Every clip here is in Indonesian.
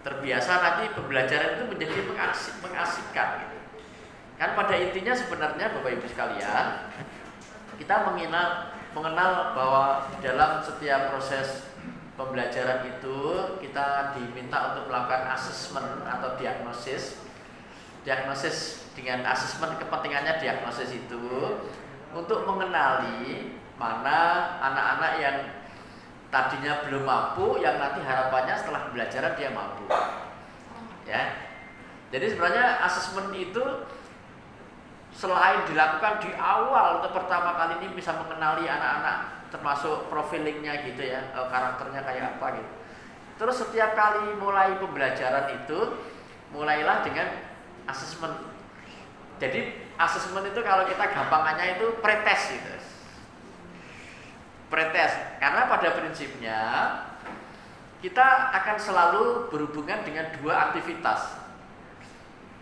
terbiasa nanti pembelajaran itu menjadi mengasihkan gitu. Kan pada intinya sebenarnya Bapak Ibu sekalian, kita mengenal bahwa di dalam setiap proses pembelajaran itu kita diminta untuk melakukan asesmen atau diagnosis. Diagnosis dengan asesmen, kepentingannya diagnosis itu untuk mengenali mana anak-anak yang tadinya belum mampu, yang nanti harapannya setelah pembelajaran dia mampu. Ya. Jadi sebenarnya asesmen itu selain dilakukan di awal untuk pertama kali ini bisa mengenali anak-anak, termasuk profilingnya gitu ya, karakternya kayak apa gitu. Terus setiap kali mulai pembelajaran itu mulailah dengan asesmen. Jadi asesmen itu kalau kita gampangannya itu pretest gitu. Pretest, karena pada prinsipnya kita akan selalu berhubungan dengan dua aktivitas.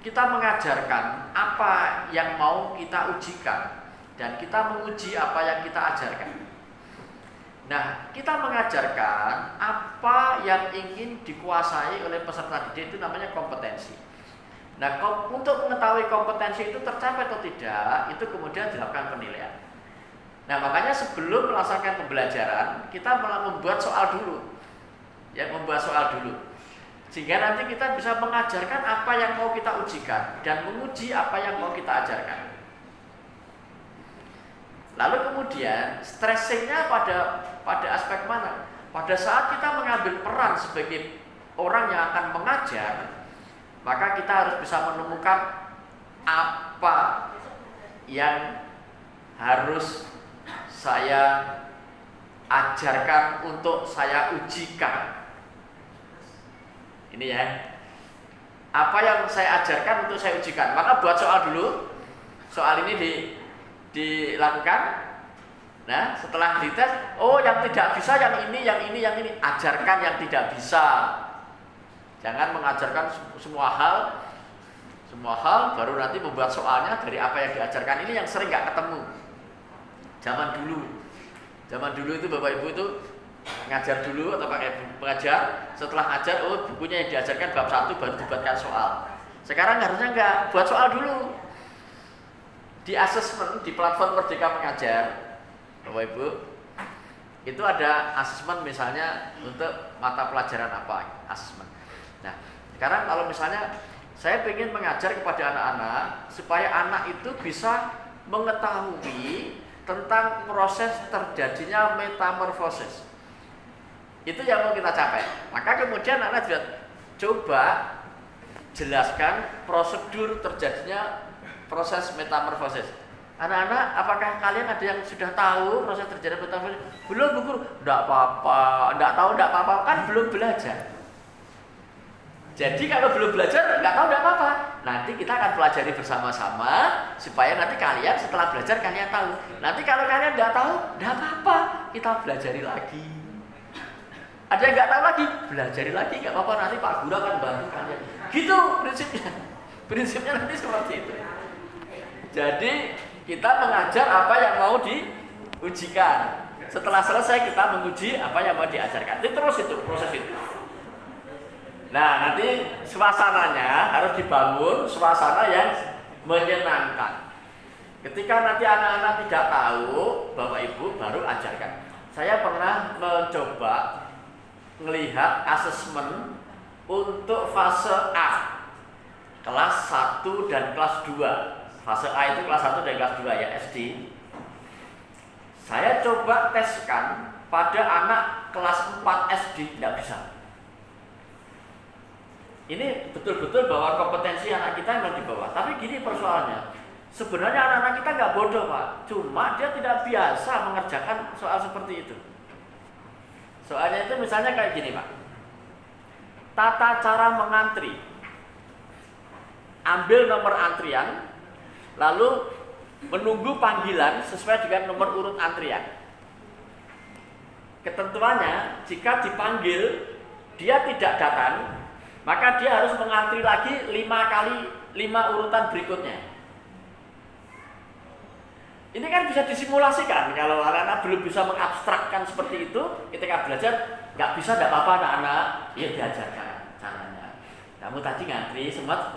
Kita mengajarkan apa yang mau kita ujikan dan kita menguji apa yang kita ajarkan. Nah, kita mengajarkan apa yang ingin dikuasai oleh peserta didik itu namanya kompetensi. Nah, untuk mengetahui kompetensi itu tercapai atau tidak, itu kemudian dilakukan penilaian. Nah, makanya sebelum melaksanakan pembelajaran, kita membuat soal dulu. Ya, membuat soal dulu. Sehingga nanti kita bisa mengajarkan apa yang mau kita ujikan dan menguji apa yang mau kita ajarkan. Lalu kemudian stressingnya pada aspek mana? Pada saat kita mengambil peran sebagai orang yang akan mengajar, maka kita harus bisa menemukan apa yang harus saya ajarkan untuk saya ujikan. Ini ya, apa yang saya ajarkan untuk saya ujikan. Maka buat soal dulu. Soal ini dilakukan. Nah, setelah dites, oh yang tidak bisa yang ini. Ajarkan yang tidak bisa. Jangan mengajarkan semua hal baru nanti membuat soalnya dari apa yang diajarkan. Ini yang sering nggak ketemu. Zaman dulu itu Bapak Ibu itu ngajar dulu atau pakai pengajar, setelah ngajar bukunya yang diajarkan bab 1 baru dibuatkan soal. Sekarang harusnya enggak, buat soal dulu. Di asesmen di platform Merdeka Mengajar, Bapak Ibu, itu ada asesmen misalnya untuk mata pelajaran apa, asesmen. Nah, sekarang kalau misalnya saya ingin mengajar kepada anak-anak supaya anak itu bisa mengetahui tentang proses terjadinya metamorfosis. Itu yang mau kita capai. Maka kemudian anak juga coba jelaskan prosedur terjadinya proses metamorfosis. Anak-anak, apakah kalian ada yang sudah tahu proses terjadinya metamorfosis? Belum, Bu Guru. Enggak apa-apa, enggak tahu enggak apa-apa, kan belum belajar. Jadi kalau belum belajar, enggak tahu enggak apa-apa. Nanti kita akan pelajari bersama-sama supaya nanti kalian setelah belajar kalian tahu. Nanti kalau kalian enggak tahu, enggak apa-apa, kita pelajari lagi. Ada yang nggak tahu lagi, belajari lagi, nggak apa-apa, nanti Pak Guru akan bantu kalian. Gitu prinsipnya. Prinsipnya nanti seperti itu. Jadi kita mengajar apa yang mau diujikan. Setelah selesai kita menguji apa yang mau diajarkan. Itu terus itu proses itu. Nah, nanti suasananya harus dibangun suasana yang menyenangkan. Ketika nanti anak-anak tidak tahu, Bapak Ibu baru ajarkan. Saya pernah mencoba melihat asesmen untuk fase A, kelas 1 dan kelas 2. Fase A itu kelas 1 dan kelas 2 ya, SD. Saya coba teskan pada anak kelas 4 SD, tidak bisa. Ini betul-betul bahwa kompetensi anak kita memang di bawah. Tapi gini persoalannya, sebenarnya anak-anak kita nggak bodoh Pak, cuma dia tidak biasa mengerjakan soal seperti itu. Soalnya itu misalnya kayak gini Pak, tata cara mengantri, ambil nomor antrian, lalu menunggu panggilan sesuai dengan nomor urut antrian. Ketentuannya, jika dipanggil dia tidak datang, maka dia harus mengantri lagi 5 kali 5 urutan berikutnya. Ini kan bisa disimulasikan. Kalau anak-anak belum bisa mengabstrakkan seperti itu, ketika belajar nggak bisa, nggak apa-apa anak-anak, ya diajarkan caranya. Kamu tadi ngantri, semua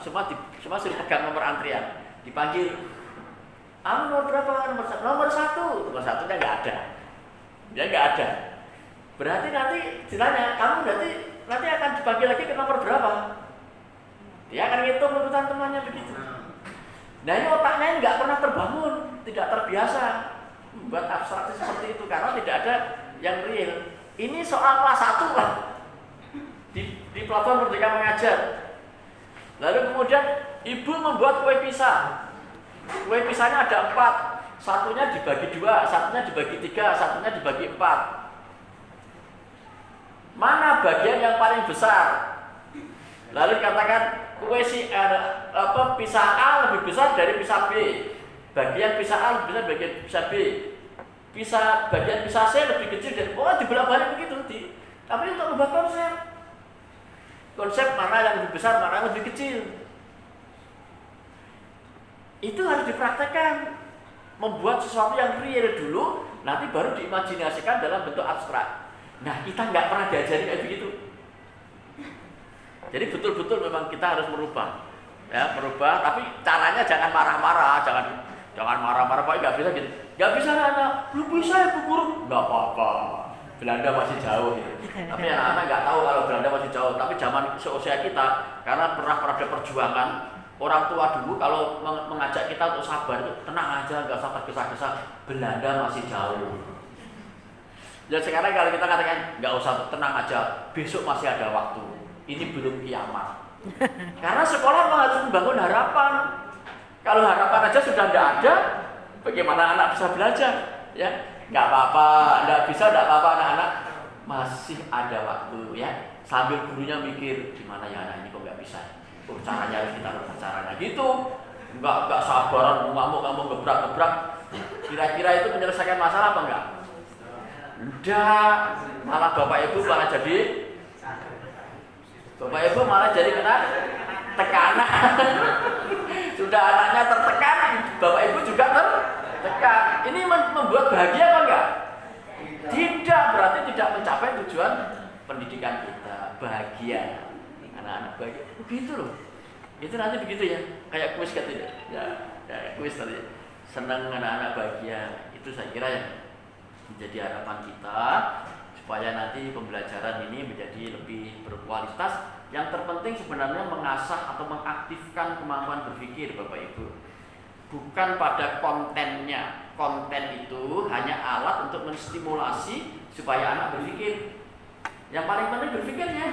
suruh pegang nomor antrian, dipanggil. Nomor berapa? Nomor 1. Nomor 1. Nomor 1-nya nggak ada. Dia nggak ada. Berarti nanti ditanya, kamu berarti nanti akan dipanggil lagi ke nomor berapa? Dia akan ngitung urutan temannya begitu. Nah ini otaknya nggak pernah terbangun, tidak terbiasa buat abstraksi seperti itu karena tidak ada yang real. Ini soal kelas 1 lah di platform Merdeka Mengajar. Lalu kemudian ibu membuat kue pisah. Kue pisahnya ada 4, satunya dibagi 2, satunya dibagi 3, satunya dibagi 4. Mana bagian yang paling besar? Lalu katakan kue pisah A lebih besar dari pisah B. Bagian pisah A lebih besar dari bagian pisah B. Bagian pisah C lebih kecil dari dibolak-balik begitu. Tapi untuk membuat konsep mana yang lebih besar, mana yang lebih kecil. Itu harus dipraktekkan. Membuat sesuatu yang real dulu, nanti baru diimajinasikan dalam bentuk abstrak. Nah, kita nggak pernah diajari kayak begitu. Jadi betul-betul memang kita harus merubah. Ya, merubah, tapi caranya jangan marah-marah, jangan marah-marah, Pak, nggak bisa gitu. Nggak bisa anak, belum bisa ya Bu Guru. Nggak apa-apa. Belanda masih jauh ya. Tapi anak-anak nggak tahu kalau Belanda masih jauh. Tapi zaman seusia kita, karena pernah ada perjuangan, orang tua dulu kalau mengajak kita untuk sabar itu tenang aja, nggak usah tergesa-gesa. Belanda masih jauh. Ya sekarang kalau kita katakan nggak usah, tenang aja, besok masih ada waktu. Ini belum kiamat. Karena sekolah harus membangun harapan. Kalau harapan aja sudah tidak ada, bagaimana anak bisa belajar? Ya, nggak apa-apa, nggak apa-apa anak-anak masih ada waktu ya. Sambil gurunya mikir gimana ya anak ini kok nggak bisa. Caranya harus kita rubah caranya gitu. Nggak sabaran, ngamuk gebrak. Kira-kira itu menyelesaikan masalah apa enggak? Enggak, malah bapak ibu malah jadi kena tekanan. Sudah anaknya tertekan, bapak ibu juga tertekan. Ini membuat bahagia apa enggak? Tidak, berarti tidak mencapai tujuan pendidikan kita. Bahagia, anak-anak bahagia. Begitu loh. Itu nanti begitu ya, kayak kuis katanya. Ya, kuis tadi. Senang anak-anak bahagia. Itu saya kira yang menjadi harapan kita supaya nanti pembelajaran ini menjadi lebih berkualitas. Yang terpenting sebenarnya mengasah atau mengaktifkan kemampuan berpikir Bapak Ibu. Bukan pada kontennya. Konten itu hanya alat untuk menstimulasi supaya anak berpikir. Yang paling penting berpikirnya.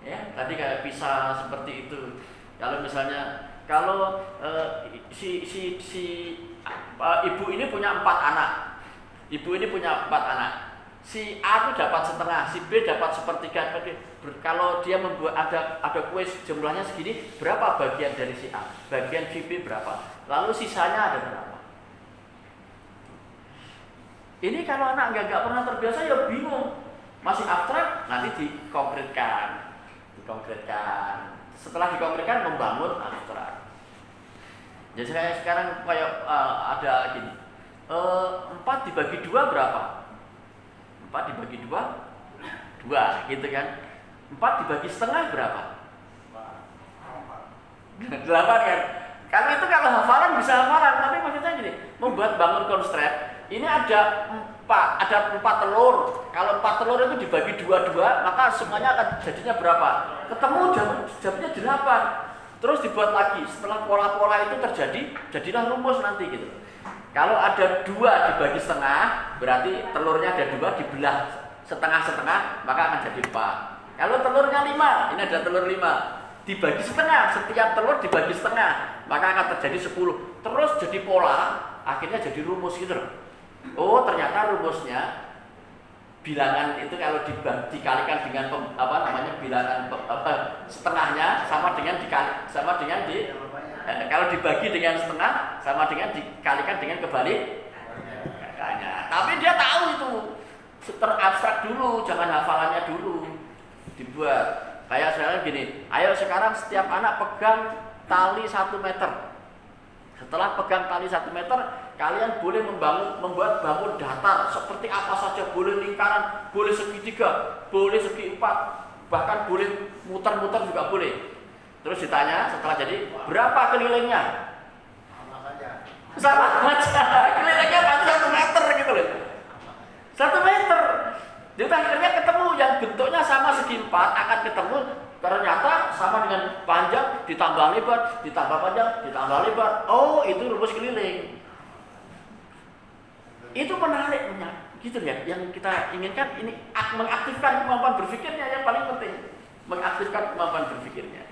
Ya, tadi kayak pisah seperti itu. Kalau misalnya ibu ini punya 4 anak. Si A itu dapat setengah, si B dapat sepertiga. Kalau dia membuat ada kuis jumlahnya segini, berapa bagian dari si A? Bagian si B berapa? Lalu sisanya ada berapa? Ini kalau anak nggak pernah terbiasa ya bingung. Masih abstrak, nanti dikonkretkan. Setelah dikonkretkan membangun abstrak. Jadi saya sekarang kayak ada gini. 4 dibagi 2 berapa? 4 dibagi 2 gitu kan. 4 dibagi setengah berapa? 8 kan. Karena itu kalau hafalan bisa hafalan, tapi maksudnya gini, membuat bangun konstrep. Ini ada 4 telur. Kalau 4 telur itu dibagi 2, maka semuanya akan jadinya berapa? Ketemu jawabnya 8. Terus dibuat lagi. Setelah pola-pola itu terjadi, jadilah rumus nanti gitu. Kalau ada 2 dibagi setengah, berarti telurnya ada 2 dibelah setengah-setengah, maka akan jadi 4. Kalau telurnya 5, ini ada telur 5, dibagi setengah, setiap telur dibagi setengah, maka akan terjadi 10. Terus jadi pola, akhirnya jadi rumus gitu loh. Oh, ternyata rumusnya bilangan itu kalau dikalikan dengan bilangan setengahnya sama dengan kalau dibagi dengan setengah sama dengan dikalikan dengan kebalik kakaknya. Tapi dia tahu itu terabstrak dulu, jangan hafalannya dulu dibuat. Kayak sekarang gini, ayo sekarang setiap anak pegang tali 1 meter. Setelah pegang tali 1 meter, kalian boleh membuat bangun datar seperti apa saja, boleh lingkaran, boleh segitiga, boleh segi empat, bahkan boleh muter-muter juga boleh. Terus ditanya setelah jadi, berapa kelilingnya? Sama aja, kelilingnya pasti 1 meter gitu loh. 1 meter. Jadi akhirnya ketemu yang bentuknya sama segi empat akan ketemu. Ternyata sama dengan panjang ditambah lebar, ditambah panjang, ditambah lebar. Oh, itu rumus keliling. Itu menarik, gitu ya. Yang kita inginkan ini mengaktifkan kemampuan berpikirnya yang paling penting. Mengaktifkan kemampuan berpikirnya.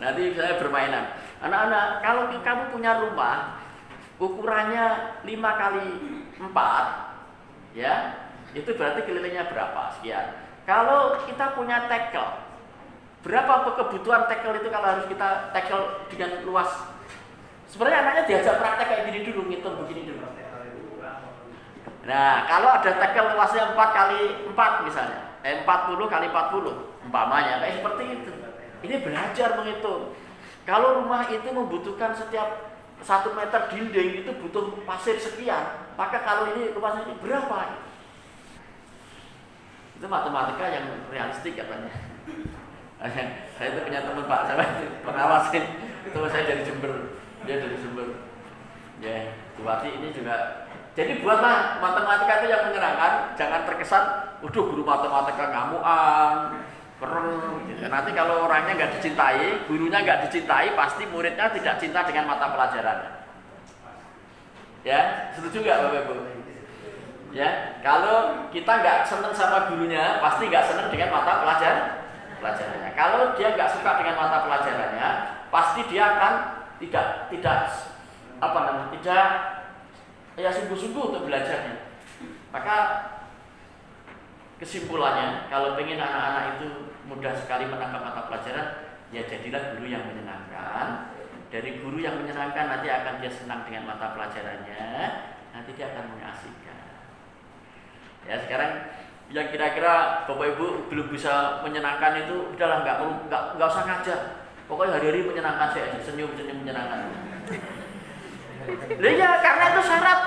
Nanti saya bermainan. Anak-anak, kalau kamu punya rumah ukurannya 5 kali 4, ya, itu berarti kelilingnya berapa? Sekian. Kalau kita punya tackle, berapa kebutuhan tackle itu kalau harus kita tackle dengan luas? Sebenarnya anaknya diajak praktek kayak gini dulu, ngitung begini dulu. Nah, kalau ada tackle luasnya 4 kali 4 misalnya, 40 kali 40, umpamanya kayak seperti itu. Ini belajar menghitung. Kalau rumah itu membutuhkan setiap 1 meter dinding itu butuh pasir sekian, maka kalau ini luasnya ini berapa? Itu matematika yang realistik katanya. Saya itu punya teman Pak, saya pengawasin. Itu saya dari Jember, dia dari Jember. Ya, Buati ini juga. Jadi buatlah matematika itu yang menyenangkan, jangan terkesan, udah guru matematika ngamuan, keren. Gitu. Nanti kalau orangnya nggak dicintai, gurunya nggak dicintai, pasti muridnya tidak cinta dengan mata pelajarannya. Ya, setuju nggak Bapak Ibu? Ya, kalau kita nggak senang sama gurunya, pasti nggak senang dengan mata pelajarannya. Kalau dia nggak suka dengan mata pelajarannya, pasti dia akan tidak ya sungguh-sungguh untuk belajarnya. Maka kesimpulannya, kalau pengen anak-anak itu mudah sekali menangkap mata pelajaran, ya jadilah guru yang menyenangkan. Dari guru yang menyenangkan nanti akan dia senang dengan mata pelajarannya, nanti dia akan mengasihkan. Ya, sekarang yang kira-kira Bapak Ibu belum bisa menyenangkan itu, udahlah nggak usah ngajar. Pokoknya hari-hari menyenangkan saya, senyum menyenangkan. Ya, karena itu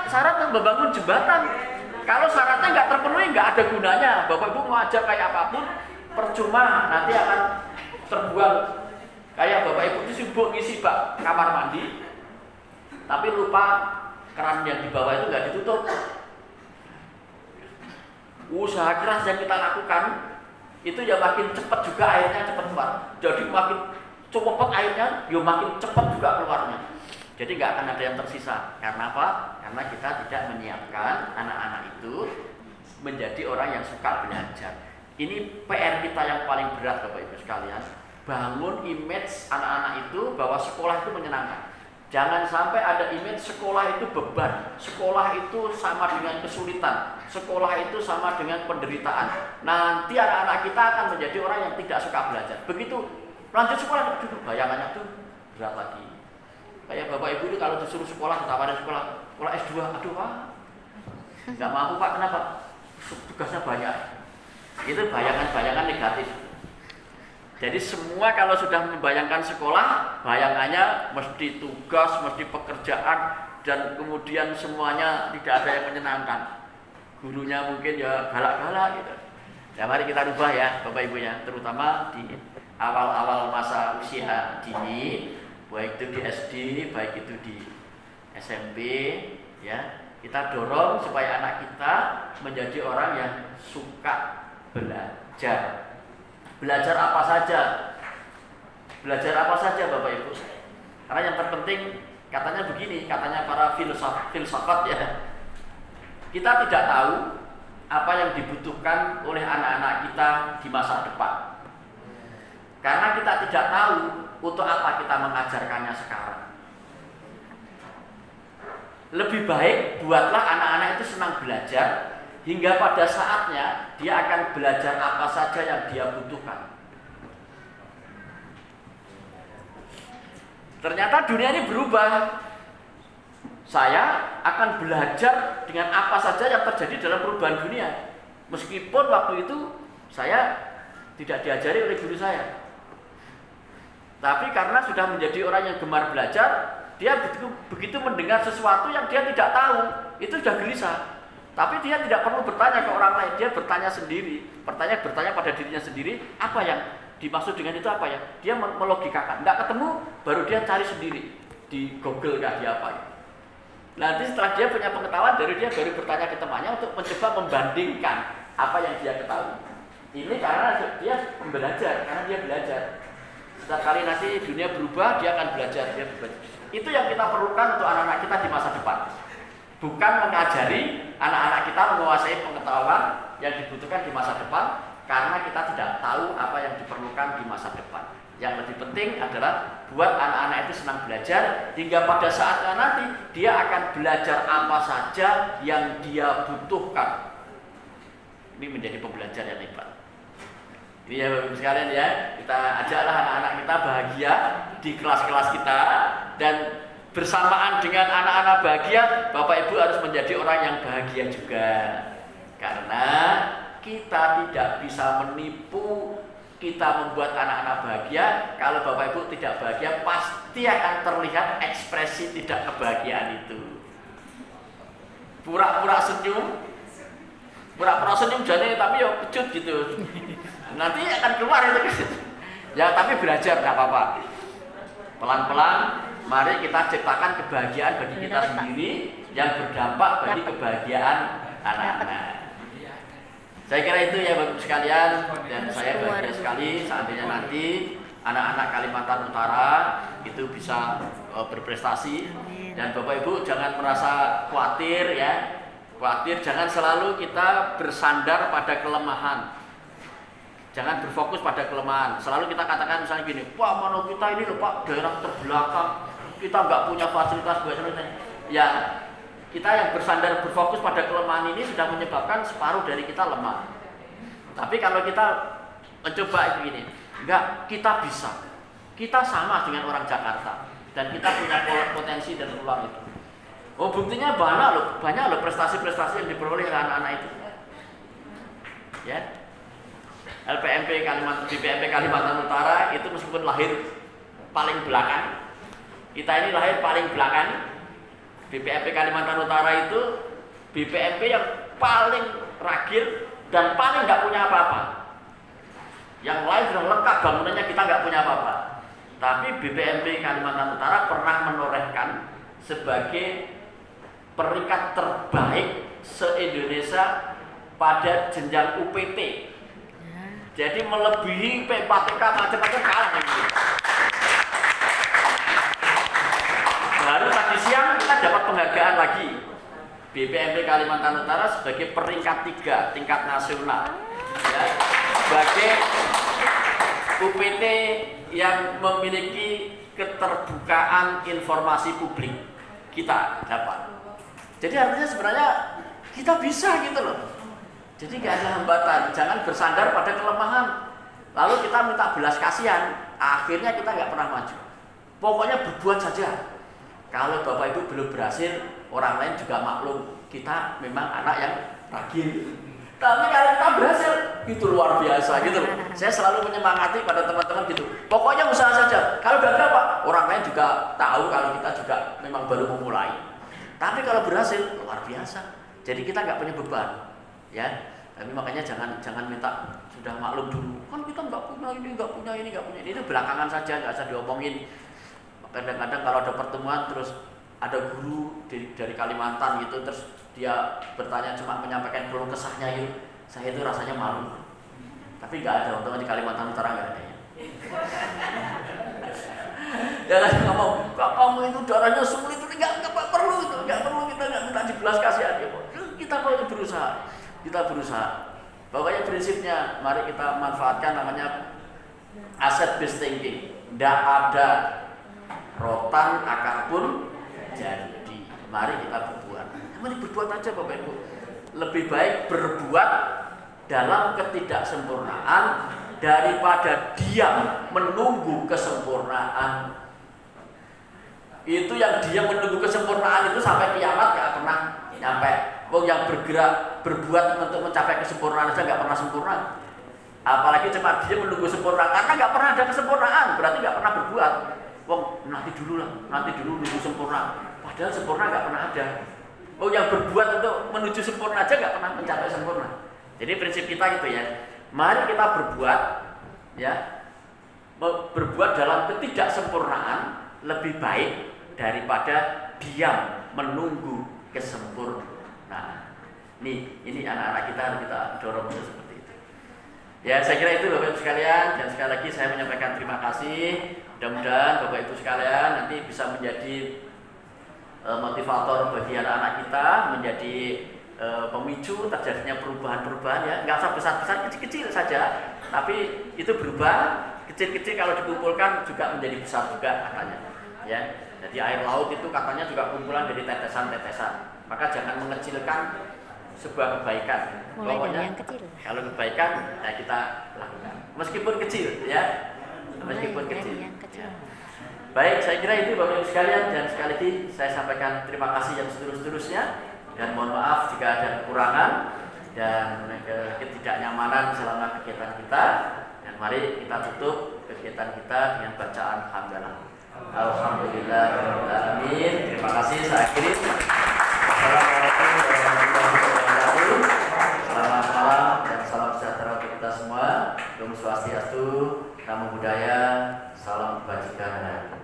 syarat membangun jembatan. Kalau syaratnya nggak terpenuhi, nggak ada gunanya. Bapak Ibu mau ajar kayak apapun, percuma, nanti akan terbuang. Kayak Bapak Ibu itu sibuk ngisi kamar mandi, tapi lupa keran yang di bawah itu nggak ditutup. Usaha keras yang kita lakukan itu ya makin cepat juga airnya cepat keluar. Jadi makin cepat airnya, ya makin cepat juga keluarnya. Jadi nggak akan ada yang tersisa. Karena apa? Karena kita tidak menyiapkan anak-anak itu menjadi orang yang suka belajar. Ini PR kita yang paling berat Bapak Ibu sekalian. Bangun image anak-anak itu bahwa sekolah itu menyenangkan. Jangan sampai ada image sekolah itu beban, sekolah itu sama dengan kesulitan, sekolah itu sama dengan penderitaan. Nanti anak-anak kita akan menjadi orang yang tidak suka belajar. Begitu lanjut sekolah, bayangannya tuh berat lagi. Kayak Bapak Ibu itu kalau disuruh sekolah, ditawarin sekolah S2, aduh Pak, nggak mampu Pak, kenapa? Tugasnya banyak. Itu bayangan-bayangan negatif. Jadi semua kalau sudah membayangkan sekolah, bayangannya mesti tugas, mesti pekerjaan, dan kemudian semuanya tidak ada yang menyenangkan. Gurunya mungkin ya galak-galak gitu. Ya mari kita rubah ya Bapak Ibu ya, terutama di awal-awal masa usia dini, baik itu di SD, baik itu di SMP, ya kita dorong supaya anak kita menjadi orang yang suka belajar. Belajar apa saja? Belajar apa saja Bapak Ibu? Karena yang terpenting katanya begini, katanya para filsafat ya. Kita tidak tahu apa yang dibutuhkan oleh anak-anak kita di masa depan. Karena kita tidak tahu untuk apa kita mengajarkannya sekarang. Lebih baik buatlah anak-anak itu senang belajar, hingga pada saatnya dia akan belajar apa saja yang dia butuhkan. Ternyata dunia ini berubah. Saya akan belajar dengan apa saja yang terjadi dalam perubahan dunia. Meskipun waktu itu saya tidak diajari oleh guru saya. Tapi karena sudah menjadi orang yang gemar belajar, Dia begitu mendengar sesuatu yang dia tidak tahu, itu sudah gelisah. Tapi dia tidak perlu bertanya ke orang lain, dia bertanya sendiri. Bertanya pada dirinya sendiri, apa yang dimaksud dengan itu apa ya? Dia melogikakan, nggak ketemu, baru dia cari sendiri di Google kah dia apa ya. Nanti setelah dia punya pengetahuan, baru dia bertanya ke temannya untuk mencoba membandingkan apa yang dia ketahui. Ini karena dia belajar, karena dia belajar. Setiap kali nanti dunia berubah, dia akan belajar, dia belajar. Itu yang kita perlukan untuk anak-anak kita di masa depan. Bukan mengajari anak-anak kita menguasai pengetahuan yang dibutuhkan di masa depan, karena kita tidak tahu apa yang diperlukan di masa depan. Yang lebih penting adalah buat anak-anak itu senang belajar, hingga pada saatnya nanti dia akan belajar apa saja yang dia butuhkan. Ini menjadi pembelajar yang hebat. Ini ya Bapak Ibu sekalian ya, kita ajaklah anak-anak kita bahagia di kelas-kelas kita, dan bersamaan dengan anak-anak bahagia, Bapak Ibu harus menjadi orang yang bahagia juga. Karena kita tidak bisa menipu, kita membuat anak-anak bahagia. Kalau Bapak Ibu tidak bahagia, pasti akan terlihat ekspresi tidak kebahagiaan itu. Pura-pura senyum jane tapi ya kecut gitu. Nanti akan keluar itu. Ya tapi belajar enggak apa-apa. Pelan-pelan mari kita ciptakan kebahagiaan bagi kita sendiri yang berdampak bagi kebahagiaan anak-anak. Saya kira itu ya Bapak sekalian, dan saya bahagia sekali seandainya nanti anak-anak Kalimantan Utara itu bisa berprestasi. Dan Bapak Ibu jangan merasa khawatir ya. Khawatir, jangan selalu kita bersandar pada kelemahan. Jangan berfokus pada kelemahan. Selalu kita katakan misalnya gini, Pak, mana kita ini loh Pak, daerah terbelakang, kita nggak punya fasilitas buat semuanya. Ya, kita yang bersandar berfokus pada kelemahan ini sudah menyebabkan separuh dari kita lemah. Tapi kalau kita mencoba begini, enggak, kita bisa. Kita sama dengan orang Jakarta, dan kita punya potensi dan peluang itu. Oh, buktinya banyak loh prestasi-prestasi yang diperoleh oleh anak-anak itu. Ya. BPMP Kalimantan Utara itu meskipun lahir paling belakang, kita ini lahir paling belakang. BPMP Kalimantan Utara itu BPMP yang paling ragil dan paling nggak punya apa-apa. Yang lain sudah lengkap bangunannya, kita nggak punya apa-apa. Tapi BPMP Kalimantan Utara pernah menorehkan sebagai peringkat terbaik se-Indonesia pada jenjang UPT. Jadi melebihi P4TK macam-macam kalah gitu. Baru tadi siang kita dapat penghargaan lagi. BPMP Kalimantan Utara sebagai peringkat 3 tingkat nasional. Ya, sebagai UPT yang memiliki keterbukaan informasi publik, kita dapat. Jadi artinya sebenarnya kita bisa gitu loh. Jadi gak ada hambatan, jangan bersandar pada kelemahan. Lalu kita minta belas kasihan, akhirnya kita gak pernah maju. Pokoknya berbuat saja. Kalau Bapak Ibu belum berhasil, orang lain juga maklum. Kita memang anak yang ragil. Tapi kalau kita berhasil, itu luar biasa gitu loh. Saya selalu menyemangati pada teman-teman gitu. Pokoknya usaha saja. Kalau gagal Pak, orang lain juga tahu kalau kita juga memang baru memulai. Tapi kalau berhasil, luar biasa. Jadi kita nggak punya beban, ya. Tapi makanya jangan minta sudah maklum dulu. Kan kita nggak punya ini, nggak punya ini, nggak punya ini. Itu belakangan saja, nggak usah diomongin. Kadang-kadang kalau ada pertemuan terus ada guru dari Kalimantan gitu, terus dia bertanya cuma menyampaikan keluh kesahnya itu, saya itu rasanya malu. Tapi nggak ada, untung di Kalimantan Utara nggak ada ya. Jangan ngomong, kok kamu itu darahnya sulit itu nggak perlu itu, nggak perlu kita nggak minta dibelas kasihan ya. Kita perlu berusaha. Pokoknya prinsipnya, mari kita manfaatkan namanya asset based thinking. Nggak ada rotan akar pun jadi. Mari kita berbuat. Mari berbuat aja Bapak Ibu. Lebih baik berbuat dalam ketidaksempurnaan daripada diam menunggu kesempurnaan. Itu yang diam menunggu kesempurnaan itu sampai kiamat gak pernah nyampe. Wong yang bergerak berbuat untuk mencapai kesempurnaan saja gak pernah sempurna. Apalagi cuma diam menunggu sempurna, karena gak pernah ada kesempurnaan, berarti gak pernah berbuat. Wong nanti dulu nunggu sempurna. Padahal sempurna nggak pernah ada. Oh, yang berbuat untuk menuju sempurna aja nggak pernah mencapai sempurna. Jadi prinsip kita gitu ya. Mari kita berbuat, ya, berbuat dalam ketidaksempurnaan lebih baik daripada diam menunggu kesempurnaan. Ini anak-anak kita dorong untuk seperti itu. Ya, saya kira itu Bapak Ibu sekalian. Dan sekali lagi saya menyampaikan terima kasih. Mudah-mudahan Bapak Ibu sekalian nanti bisa menjadi motivator bagi anak-anak kita, menjadi pemicu terjadinya perubahan-perubahan, ya. Nggak usah besar-besar, kecil-kecil saja, tapi itu berubah. Kecil-kecil kalau dikumpulkan juga menjadi besar juga katanya, ya. Jadi air laut itu katanya juga kumpulan dari tetesan-tetesan. Maka jangan mengecilkan sebuah kebaikan. Mulai dari yang kecil. Kalau kebaikan, ya kita lakukan, meskipun kecil, ya. Meskipun kecil. Baik, saya kira itu Bapak Ibu sekalian, dan sekali lagi saya sampaikan terima kasih yang setulus-tulusnya, dan mohon maaf jika ada kekurangan dan ketidaknyamanan selama kegiatan kita. Dan mari kita tutup kegiatan kita dengan bacaan hamdalah. Alhamdulillahirobbilalamin. Terima kasih, saya akhiri. Assalamualaikum warahmatullahi wabarakatuh. Selamat malam dan salam sejahtera untuk kita semua. Om Swastiastu, Namo Buddhaya, salam kebajikan.